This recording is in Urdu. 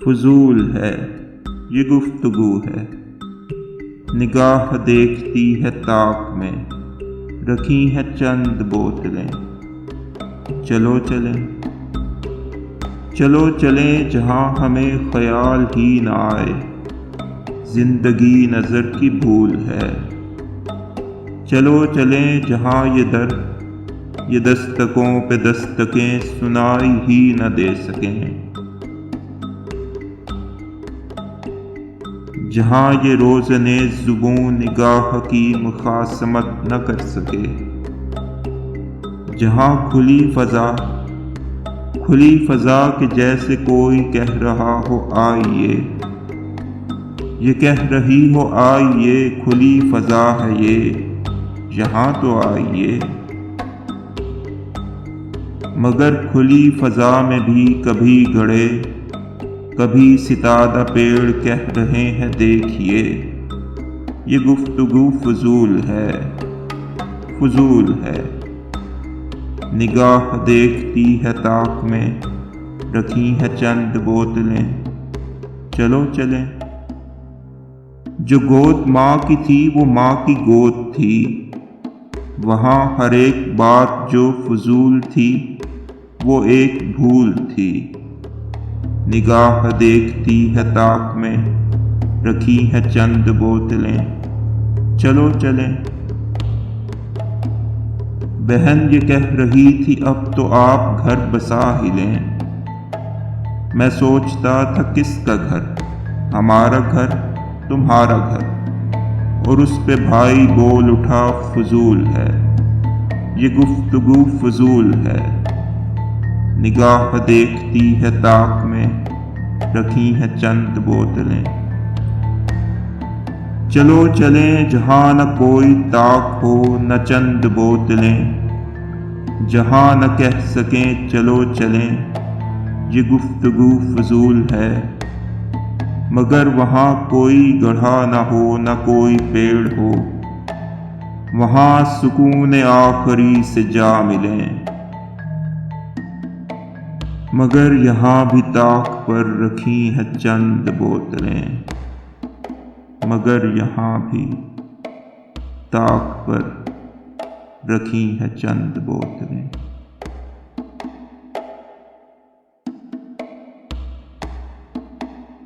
فضول ہے یہ گفتگو ہے، نگاہ دیکھتی ہے طاق میں، رکھی ہیں چند بوتلیں۔ چلو چلیں چلو چلیں جہاں ہمیں خیال ہی نہ آئے، زندگی نظر کی بھول ہے۔ چلو چلیں جہاں یہ دستکوں پہ دستکیں سنائی ہی نہ دے سکیں، جہاں یہ روزنے زبوں نگاہ کی مخاصمت نہ کر سکے، جہاں کھلی فضا کہ جیسے کوئی کہہ رہا ہو آئیے، یہ کہہ رہی ہو آئیے، کھلی فضا ہے یہ، یہاں تو آئیے۔ مگر کھلی فضا میں بھی کبھی گڑے، کبھی ستادہ پیڑ کہہ رہے ہیں دیکھیے، یہ گفتگو فضول ہے۔ نگاہ دیکھتی ہے طاق میں، رکھی ہیں چند بوتلیں۔ چلو چلیں۔ جو گود ماں کی تھی وہ ماں کی گود تھی، وہاں ہر ایک بات جو فضول تھی وہ ایک بھول تھی۔ نگاہ دیکھتی ہے طاق میں، رکھی ہیں چند بوتلیں۔ چلو چلیں۔ بہن یہ کہہ رہی تھی اب تو آپ گھر بسا ہی لیں، میں سوچتا تھا کس کا گھر، ہمارا گھر تمہارا گھر، اور اس پہ بھائی بول اٹھا فضول ہے یہ گفتگو فضول ہے۔ نگاہ دیکھتی ہے طاق میں، رکھی ہیں چند بوتلیں۔ چلو چلیں جہاں نہ کوئی طاق ہو نہ چند بوتلیں، جہاں نہ کہہ سکیں چلو چلیں، یہ گفتگو فضول ہے۔ مگر وہاں کوئی گڑھا نہ ہو نہ کوئی پیڑ ہو، وہاں سکون آخری سے جا ملیں۔ مگر یہاں بھی طاق پر رکھی ہیں چند بوتلیں، مگر یہاں بھی طاق پر رکھی ہیں چند بوتلیں۔